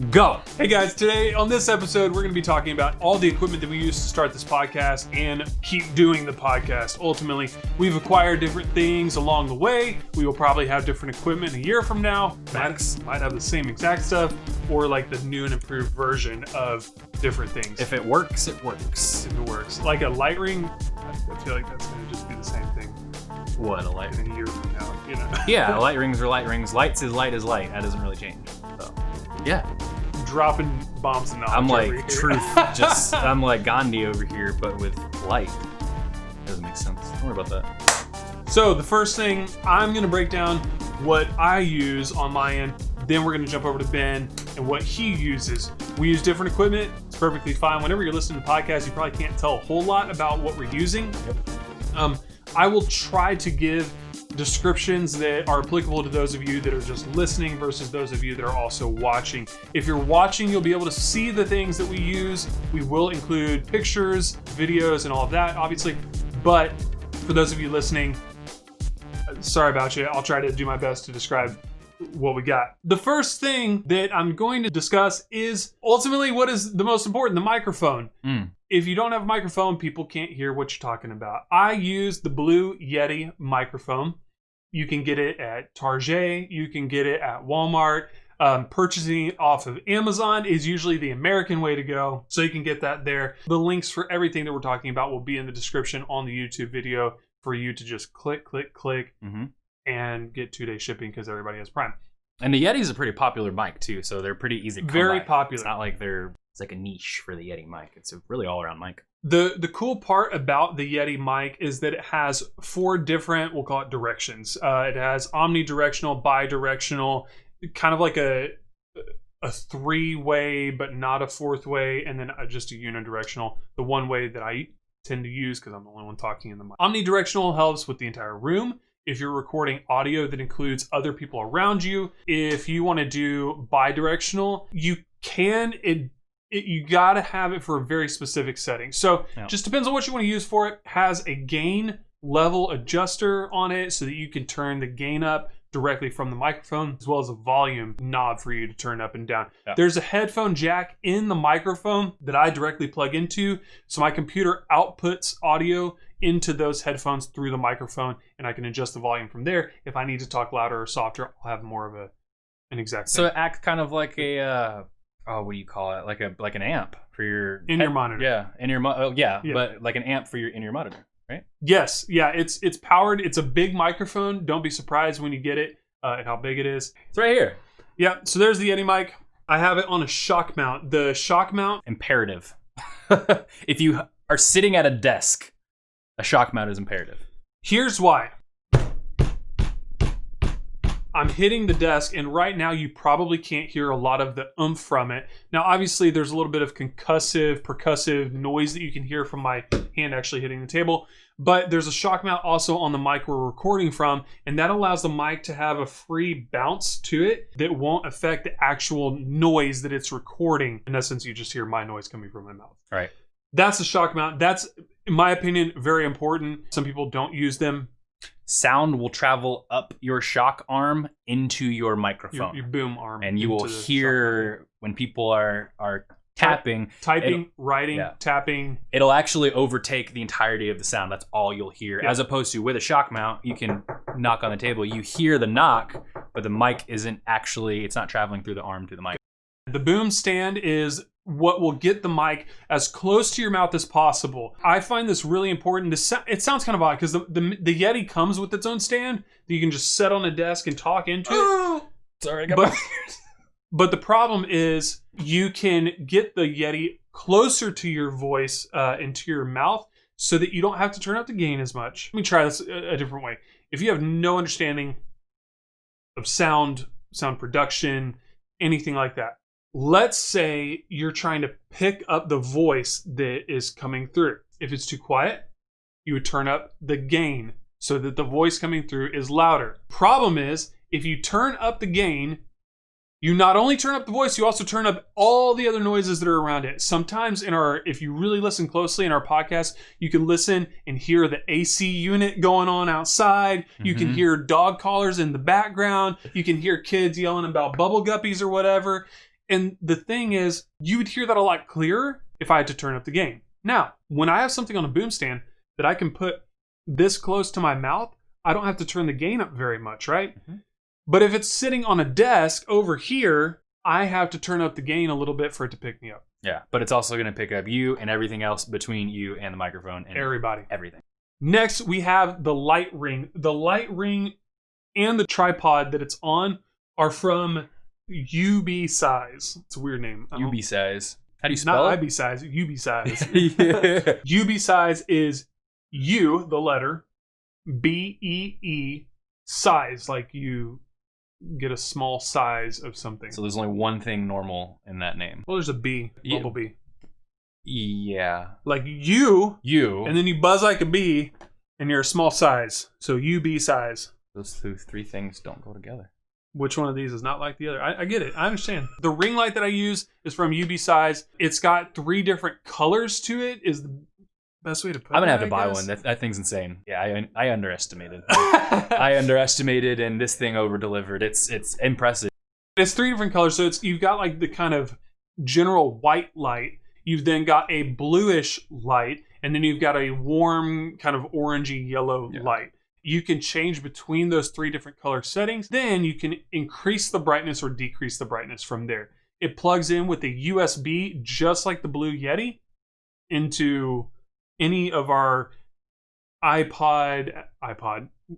Go! Hey guys, today on this episode, we're going to be talking about all the equipment that we use to start this podcast and keep doing the podcast. Ultimately, we've acquired different things along the way. We will probably have different equipment a year from now. Might have the same exact stuff or like the new and improved version of different things. If it works, it works. If it works. Like a light ring, I feel like that's going to just be the same thing. What, a light ring? In a year from now, you know? Yeah, light rings are light rings. Lights is light is light. That doesn't really change. So, yeah. Dropping bombs and knowledge. I'm like over here. truth. I'm like Gandhi over here, but with light. Doesn't make sense. Don't worry about that. So the first thing, I'm going to break down what I use on my end. Then we're going to jump over to Ben and what he uses. We use different equipment. It's perfectly fine. Whenever you're listening to podcasts, you probably can't tell a whole lot about what we're using. Yep. I will try to give descriptions that are applicable to those of you that are just listening versus those of you that are also watching. If you're watching, you'll be able to see the things that we use. We will include pictures, videos, and all of that, obviously. But for those of you listening, sorry about you. I'll try to do my best to describe what we got. The first thing that I'm going to discuss is ultimately what is the most important, the microphone. If you don't have a microphone, people can't hear what you're talking about. I use the Blue Yeti microphone. You can get it at Target. You can get it at Walmart. Purchasing it off of Amazon is usually the American way to go. So you can get that there. The links for everything that we're talking about will be in the description on the YouTube video for you to just click, and get 2-day shipping because everybody has Prime. And the Yeti's a pretty popular mic too, so they're pretty easy to come Very by. popular. It's not like it's like a niche for the Yeti mic. It's a really all-around mic. The cool part about the Yeti mic is that it has 4 different, we'll call it directions. It has omnidirectional, bidirectional, kind of like a 3-way, but not a 4th way, and then just a unidirectional. The one way that I tend to use because I'm the only one talking in the mic. Omnidirectional helps with the entire room. If you're recording audio that includes other people around you, if you want to do bidirectional, you can. You got to have it for a very specific setting. So Just depends on what you want to use for it. Has a gain level adjuster on it so that you can turn the gain up directly from the microphone, as well as a volume knob for you to turn up and down. Yeah. There's a headphone jack in the microphone that I directly plug into. So my computer outputs audio into those headphones through the microphone, and I can adjust the volume from there. If I need to talk louder or softer, I'll have more of an exact thing. So it acts kind of like a what do you call it? Like an amp for your your monitor. Yeah, in your but like an amp for your in-ear monitor, right? Yes, yeah. It's powered. It's a big microphone. Don't be surprised when you get it and how big it is. It's right here. Yeah. So there's the Yeti mic. I have it on a shock mount. The shock mount imperative. If you are sitting at a desk, a shock mount is imperative. Here's why. I'm hitting the desk, and right now you probably can't hear a lot of the oomph from it. Now, obviously, there's a little bit of percussive noise that you can hear from my hand actually hitting the table, but there's a shock mount also on the mic we're recording from, and that allows the mic to have a free bounce to it that won't affect the actual noise that it's recording. In essence, you just hear my noise coming from my mouth. Right. That's the shock mount. That's, in my opinion, very important. Some people don't use them. Sound will travel up your shock arm into your microphone. Your boom arm. And you will hear when people are tapping. Typing, writing, tapping. It'll actually overtake the entirety of the sound. That's all you'll hear. Yeah. As opposed to with a shock mount, you can knock on the table. You hear the knock, but the mic isn't actually, it's not traveling through the arm to the mic. The boom stand is what will get the mic as close to your mouth as possible. I find this really important. It sounds kind of odd because the Yeti comes with its own stand that you can just set on a desk and talk into it. Sorry, I got but the problem is you can get the Yeti closer to your voice into your mouth so that you don't have to turn up the gain as much. Let me try this a different way. If you have no understanding of sound production, anything like that, let's say you're trying to pick up the voice that is coming through. If it's too quiet, you would turn up the gain so that the voice coming through is louder. Problem is, if you turn up the gain, you not only turn up the voice, you also turn up all the other noises that are around it. Sometimes if you really listen closely in our podcast, you can listen and hear the AC unit going on outside. Mm-hmm. You can hear dog collars in the background. You can hear kids yelling about bubble guppies or whatever. And the thing is, you would hear that a lot clearer if I had to turn up the gain. Now, when I have something on a boom stand that I can put this close to my mouth, I don't have to turn the gain up very much, right? Mm-hmm. But if it's sitting on a desk over here, I have to turn up the gain a little bit for it to pick me up. Yeah, but it's also going to pick up you and everything else between you and the microphone. And everybody. Everything. Next, we have the light ring. The light ring and the tripod that it's on are from UB Size. It's a weird name. UB Size. How do you spell it? Not IB Size, UB Size. Yeah. UB Size is U, the letter, BEE, size, like you get a small size of something. So there's only one thing normal in that name. Well, there's a bee, bumblebee. Yeah. Like you, and then you buzz like a bee, and you're a small size. So UB size. Those three things don't go together. Which one of these is not like the other? I get it. I understand. The ring light that I use is from UB Size. It's got 3 different colors to it. Is the best way to put it. I'm gonna have to buy one. That thing's insane. Yeah, I underestimated. I underestimated, and this thing over delivered. It's impressive. It's 3 different colors. So you've got like the kind of general white light. You've then got a bluish light, and then you've got a warm kind of orangey yellow light. You can change between those 3 different color settings. Then you can increase the brightness or decrease the brightness from there. It plugs in with a USB, just like the Blue Yeti, into any of our iPod,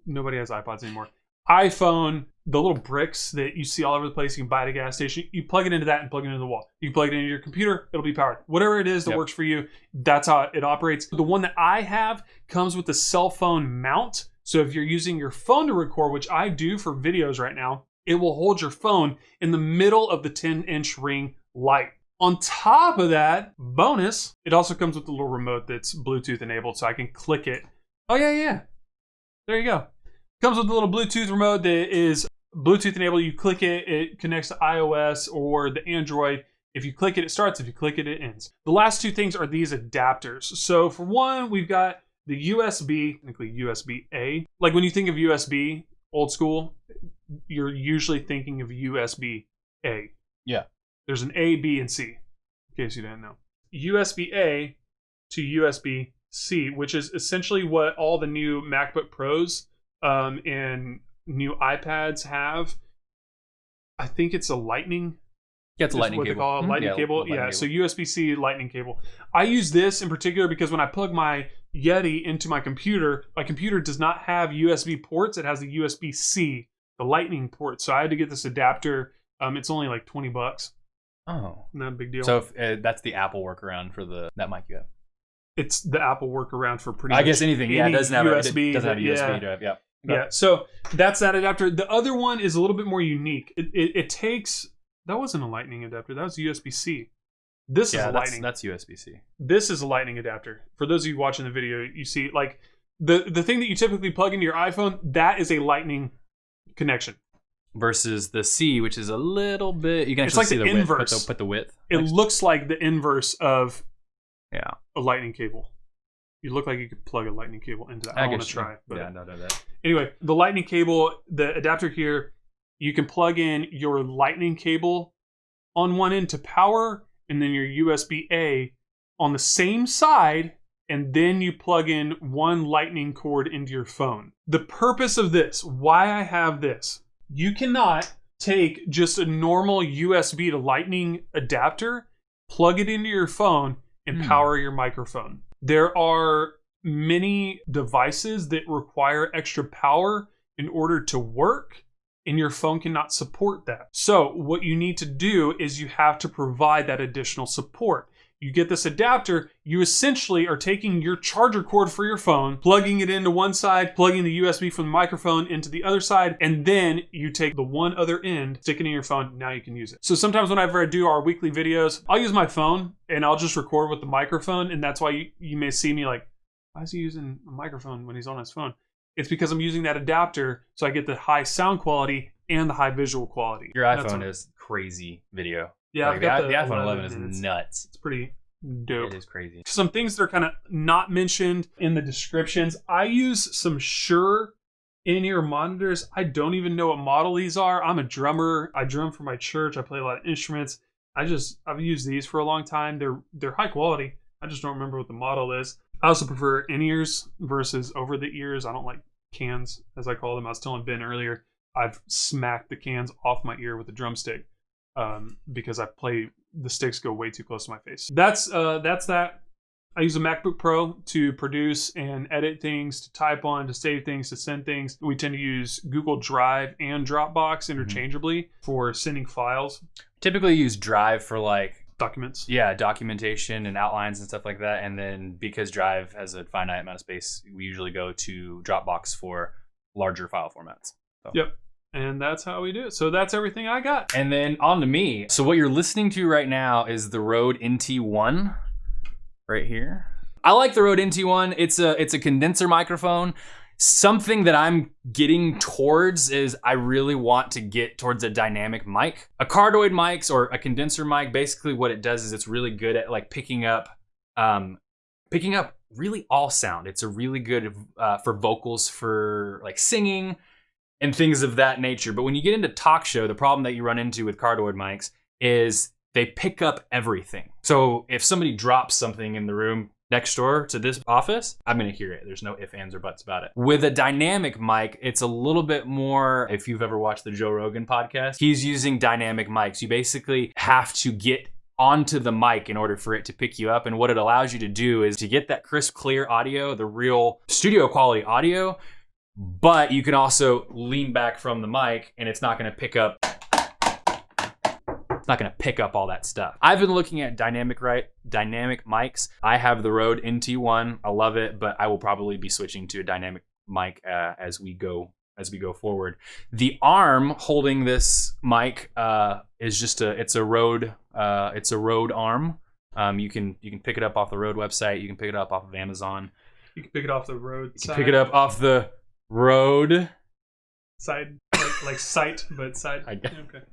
nobody has iPods anymore, iPhone, the little bricks that you see all over the place, you can buy at a gas station. You plug it into that and plug it into the wall. You plug it into your computer, it'll be powered. Whatever it is that works for you, that's how it operates. The one that I have comes with a cell phone mount. So if you're using your phone to record, which I do for videos right now, it will hold your phone in the middle of the 10-inch ring light. On top of that, bonus, it also comes with a little remote that's Bluetooth enabled, so I can click it. Oh, yeah. There you go. Comes with a little Bluetooth remote that is Bluetooth enabled. You click it, it connects to iOS or the Android. If you click it, it starts. If you click it, it ends. The last 2 things are these adapters. So for one, we've got the USB, technically USB-A. Like when you think of USB, old school, you're usually thinking of USB-A. Yeah. There's an A, B, and C, in case you didn't know. USB-A to USB-C, which is essentially what all the new MacBook Pros and new iPads have. I think it's a lightning. Yeah, it's a lightning cable. They call it, lightning cable. Yeah, so USB-C lightning cable. I use this in particular because when I plug my Yeti into my computer does not have USB ports. It has a USB-C, the lightning port. So I had to get this adapter. It's only like $20. Oh, not a big deal. So if, that's the Apple workaround for that mic you have. It's the Apple workaround for pretty much. I guess anything. Yeah, it doesn't have USB. It doesn't have a USB drive. Yeah. Yeah. So that's that adapter. The other one is a little bit more unique. It takes. That wasn't a lightning adapter. That was USB-C. This is a lightning. That's USB-C. This is a lightning adapter. For those of you watching the video, you see like the thing that you typically plug into your iPhone, that is a lightning connection. Versus the C, which is a little bit, you can actually see the inverse. Width. Put the width. It looks like the inverse of a lightning cable. You look like you could plug a lightning cable into that. I want to try. But yeah, no. Anyway, the lightning cable, the adapter here, you can plug in your lightning cable on one end to power, and then your USB-A on the same side, and then you plug in one lightning cord into your phone. The purpose of this, why I have this, you cannot take just a normal USB to lightning adapter, plug it into your phone, and power your microphone. There are many devices that require extra power in order to work, and your phone cannot support that. So what you need to do is you have to provide that additional support. You get this adapter, you essentially are taking your charger cord for your phone, plugging it into one side, plugging the USB from the microphone into the other side, and then you take the one other end, stick it in your phone, now you can use it. So sometimes whenever I do our weekly videos, I'll use my phone and I'll just record with the microphone, and that's why you may see me like, why is he using a microphone when he's on his phone? It's because I'm using that adapter so I get the high sound quality and the high visual quality. Your iPhone is crazy video. Yeah, like the iPhone 11 is nuts. It's pretty dope. It is crazy. Some things that are kind of not mentioned in the descriptions. I use some Shure in-ear monitors. I don't even know what model these are. I'm a drummer. I drum for my church. I play a lot of instruments. I've used these for a long time. They're high quality. I just don't remember what the model is. I also prefer in-ears versus over-the-ears. I don't like cans, as I call them. I was telling Ben earlier, I've smacked the cans off my ear with a drumstick because the sticks go way too close to my face. That's that. I use a MacBook Pro to produce and edit things, to type on, to save things, to send things. We tend to use Google Drive and Dropbox interchangeably for sending files. Typically use Drive for like documents. Yeah, documentation and outlines and stuff like that. And then because Drive has a finite amount of space, we usually go to Dropbox for larger file formats. So. Yep. And that's how we do it. So that's everything I got. And then on to me. So what you're listening to right now is the Rode NT1 right here. I like the Rode NT1. It's a condenser microphone. Something that I'm getting towards is I really want to get towards a dynamic mic. A cardioid mic or a condenser mic, basically what it does is it's really good at like picking up really all sound. It's a really good for vocals, for like singing and things of that nature. But when you get into talk show, the problem that you run into with cardioid mics is they pick up everything. So if somebody drops something in the room next door to this office, I'm gonna hear it. There's no ifs, ands, or buts about it. With a dynamic mic, it's a little bit more, if you've ever watched the Joe Rogan podcast, he's using dynamic mics. You basically have to get onto the mic in order for it to pick you up. And what it allows you to do is to get that crisp, clear audio, the real studio quality audio, but you can also lean back from the mic and it's not gonna pick up all that stuff. I've been looking at dynamic mics. I have the Rode NT1. I love it, but I will probably be switching to a dynamic mic as we go forward. The arm holding this mic is just it's a Rode arm. You can pick it up off the Rode website. You can pick it up off of Amazon. You can pick it off the Rode side. Pick it up off the Rode side, like site, but side. I guess. Okay.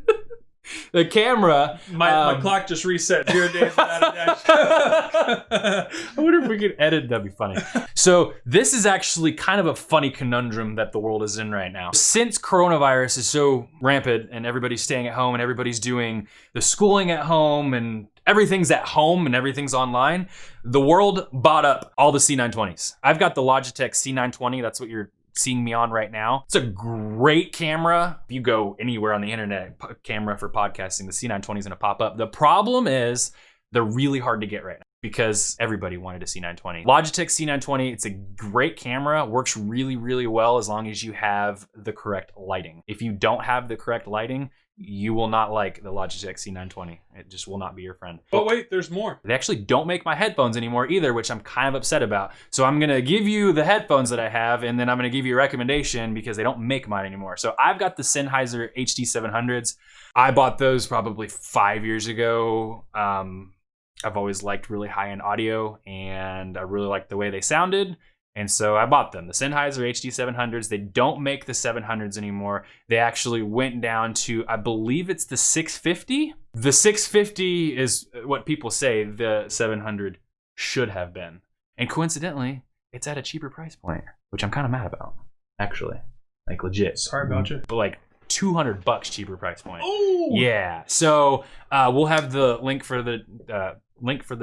The camera. My clock just reset. 0 days without a dash. I wonder if we could edit. That'd be funny. So this is actually kind of a funny conundrum that the world is in right now. Since coronavirus is so rampant and everybody's staying at home and everybody's doing the schooling at home and everything's at home and everything's online, the world bought up all the C920s. I've got the Logitech C920. That's what you're seeing me on right now. It's a great camera. If you go anywhere on the internet, camera for podcasting, the C920 is gonna pop up. The problem is they're really hard to get right now because everybody wanted a C920. Logitech C920, it's a great camera, works really, really well as long as you have the correct lighting. If you don't have the correct lighting, you will not like the Logitech C920. It just will not be your friend. But wait, there's more. They actually don't make my headphones anymore either, which I'm kind of upset about. So I'm gonna give you the headphones that I have, and then I'm gonna give you a recommendation because they don't make mine anymore. So I've got the Sennheiser HD700s. I bought those probably 5 years ago. I've always liked really high-end audio, and I really liked the way they sounded. And so I bought them, the Sennheiser HD700s. They don't make the 700s anymore. They actually went down to, I believe it's the 650. The 650 is what people say the 700 should have been. And coincidentally, it's at a cheaper price point, which I'm kind of mad about, actually. Like legit. Sorry about you. But like $200 cheaper price point. Oh! Yeah. So we'll have the link for the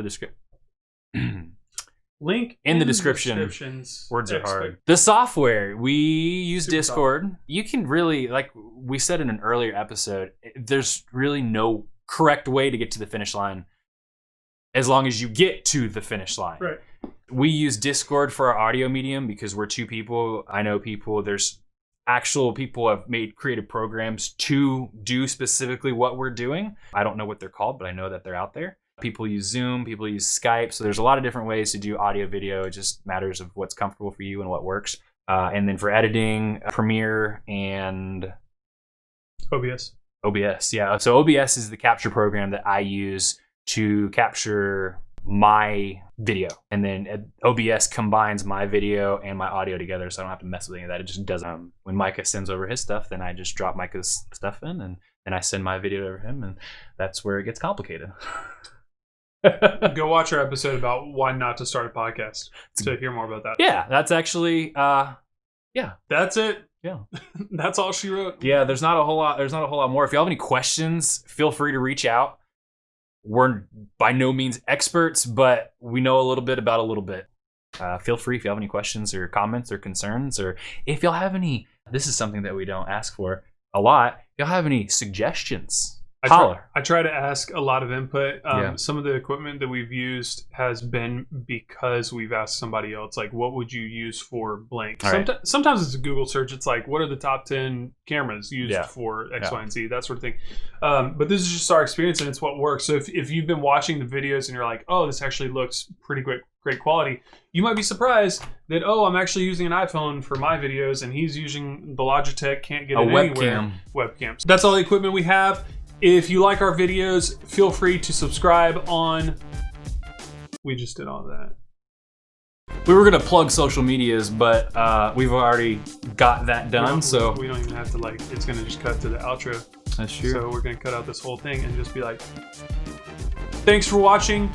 description. Link in the description. Words are hard. The software, we use Discord. You can really, like we said in an earlier episode, there's really no correct way to get to the finish line as long as you get to the finish line. Right. We use Discord for our audio medium because we're two people. I know people. There's actual people have made creative programs to do specifically what we're doing. I don't know what they're called, but I know that they're out there. People use Zoom, people use Skype. So there's a lot of different ways to do audio, video. It just matters of what's comfortable for you and what works. And then for editing, Premiere and OBS. OBS, yeah. So OBS is the capture program that I use to capture my video. And then OBS combines my video and my audio together, so I don't have to mess with any of that. It just does. When Micah sends over his stuff, then I just drop Micah's stuff in, and then I send my video over him, and that's where it gets complicated. Go watch our episode about why not to start a podcast to hear more about that. Yeah, that's actually That's it. Yeah. That's all she wrote. Yeah, there's not a whole lot more. If you have any questions, feel free to reach out. We're by no means experts, but we know a little bit about a little bit. Feel free if you have any questions or comments or concerns, or if y'all have any, this is something that we don't ask for a lot, if y'all have any suggestions, holler. I try to ask a lot of input. Some of the equipment that we've used has been because we've asked somebody else, like, what would you use for blank? Sometimes it's a Google search. It's like, what are the top 10 cameras used for X, Y, and Z, that sort of thing. But this is just our experience, and it's what works. So if you've been watching the videos and you're like, oh, this actually looks pretty great quality, you might be surprised that, oh, I'm actually using an iPhone for my videos, and he's using the Logitech, can't get it anywhere. Webcam. So that's all the equipment we have. If you like our videos, feel free to subscribe on... We just did all that. We were going to plug social medias, but we've already got that done, so... We don't even have to, like, it's going to just cut to the outro. That's true. So we're going to cut out this whole thing and just be like, thanks for watching.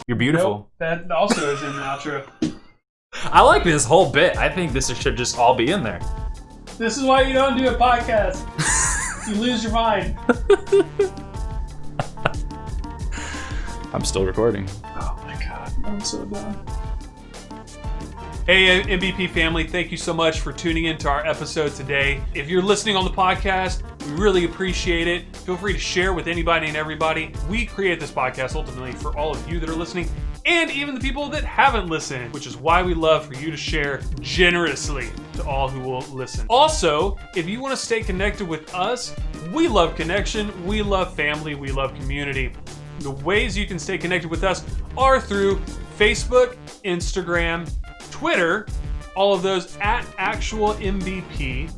You're beautiful. Nope, that also is in the outro. I like this whole bit. I think this should just all be in there. This is why you don't do a podcast. You lose your mind. I'm still recording. Oh my God, I'm so done. Hey, MVP family, thank you so much for tuning in to our episode today. If you're listening on the podcast, we really appreciate it. Feel free to share with anybody and everybody. We create this podcast ultimately for all of you that are listening, and even the people that haven't listened, which is why we love for you to share generously to all who will listen. Also, if you want to stay connected with us, we love connection, we love family, we love community. The ways you can stay connected with us are through Facebook, Instagram, Twitter, all of those at actual MVP.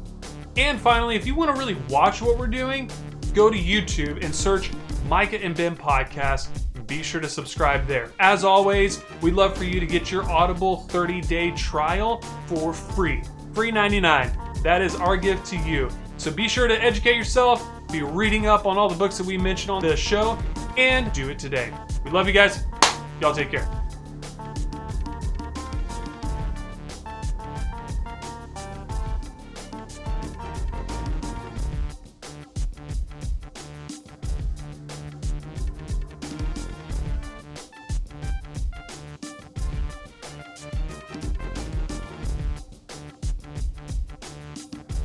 And finally, if you want to really watch what we're doing, go to YouTube and search Micah and Ben Podcast. Be sure to subscribe there. As always, we'd love for you to get your Audible 30-day trial for free. Free 99. That is our gift to you. So be sure to educate yourself, be reading up on all the books that we mentioned on the show, and do it today. We love you guys. Y'all take care.